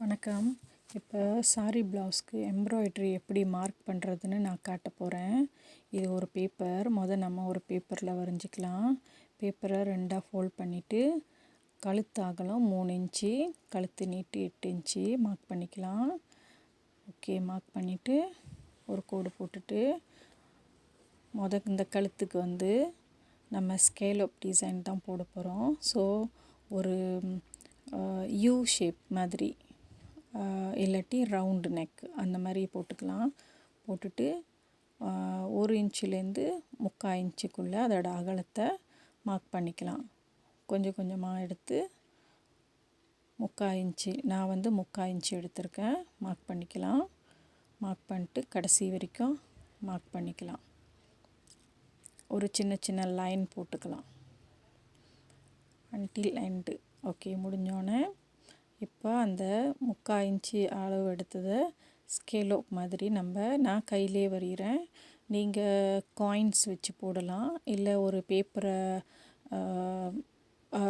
வணக்கம். இப்போ sorry ப்ளவுஸ்க்கு embroidery எப்படி மார்க் பண்ணுறதுன்னு நான் காட்ட போகிறேன். இது ஒரு பேப்பர். நம்ம ஒரு பேப்பரில் வரைஞ்சிக்கலாம். பேப்பரை 2ஆக ஃபோல்ட் பண்ணிவிட்டு கழுத்து அகலம் 3 இன்ச்சு, கழுத்து நீட்டு 8 இன்ச்சு மார்க் பண்ணிக்கலாம். ஓகே, மார்க் பண்ணிவிட்டு ஒரு கோடு போட்டுட்டு இந்த கழுத்துக்கு நம்ம ஸ்கேலப் டிசைன் தான் போட போகிறோம். ஸோ ஒரு யூ ஷேப் மாதிரி இல்லாட்டி ரவுண்டு நெக் அந்த மாதிரி போட்டுக்கலாம். போட்டுட்டு 1 இன்ச்சிலேருந்து 3/4 இன்ச்சுக்குள்ளே அதோட அகலத்தை மார்க் பண்ணிக்கலாம். கொஞ்சம் கொஞ்சமாக எடுத்து 3/4 இன்ச்சு, நான் 3/4 இன்ச்சு எடுத்திருக்கேன். மார்க் பண்ணிக்கலாம். மார்க் பண்ணிட்டு கடைசி வரைக்கும் மார்க் பண்ணிக்கலாம். ஒரு சின்ன சின்ன லைன் போட்டுக்கலாம் அன்டில் எண்டு. ஓகே, முடிஞ்சோடனே இப்போ அந்த 3/4 இன்ச்சு அளவு எடுத்ததை ஸ்கேலோப் மாதிரி நான் கையிலே வரைகிறேன். நீங்கள் காயின்ஸ் வச்சு போடலாம், இல்லை ஒரு பேப்பரை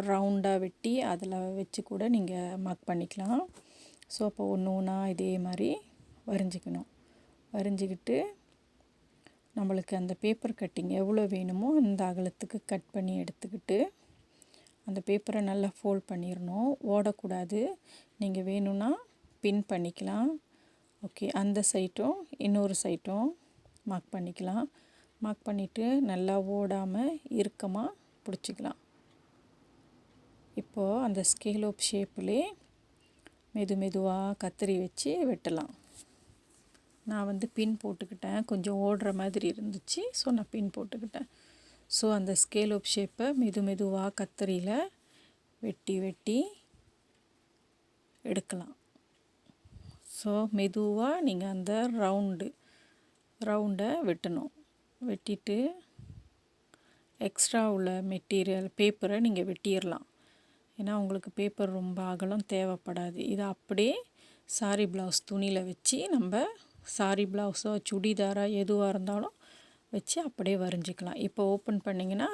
ரவுண்டாக வெட்டி அதில் வச்சு கூட நீங்கள் மார்க் பண்ணிக்கலாம். ஸோ அப்போ ஒன்று ஒன்றா இதே மாதிரி வரைஞ்சிக்கணும். வரைஞ்சிக்கிட்டு நம்மளுக்கு அந்த பேப்பர் கட்டிங் எவ்வளோ வேணுமோ அந்த அகலத்துக்கு கட் பண்ணி எடுத்துக்கிட்டு அந்த பேப்பரை நல்லா ஃபோல்ட் பண்ணிடணும், ஓடக்கூடாது. நீங்கள் வேணும்னா பின் பண்ணிக்கலாம். ஓகே, அந்த சைட்டும் இன்னொரு சைட்டும் மார்க் பண்ணிக்கலாம். மார்க் பண்ணிவிட்டு நல்லா ஓடாமல் இறுக்கமாக பிடிச்சிக்கலாம். இப்போது அந்த ஸ்கேலோப் ஷேப்லே மெதுவாக கத்தரி வச்சு வெட்டலாம். நான் பின் போட்டுக்கிட்டேன். கொஞ்சம் ஓடுற மாதிரி இருந்துச்சு, ஸோ நான் பின் போட்டுக்கிட்டேன். ஸோ அந்த ஸ்கேலோப் ஷேப்பை மெதுவாக கத்தரியில் வெட்டி எடுக்கலாம். ஸோ மெதுவாக நீங்கள் அந்த ரவுண்டை வெட்டணும். வெட்டிட்டு எக்ஸ்ட்ரா உள்ள மெட்டீரியல் பேப்பரை நீங்கள் வெட்டிடலாம். ஏன்னா உங்களுக்கு பேப்பர் ரொம்ப அகலம் தேவைப்படாது. இதை அப்படியே சாரி ப்ளவுஸ் துணியில் வச்சு நம்ம சாரி ப்ளவுஸோ சுடிதாரோ எதுவாக இருந்தாலும் வச்சு அப்படியே வரைஞ்சிக்கலாம். இப்போ ஓப்பன் பண்ணிங்கன்னா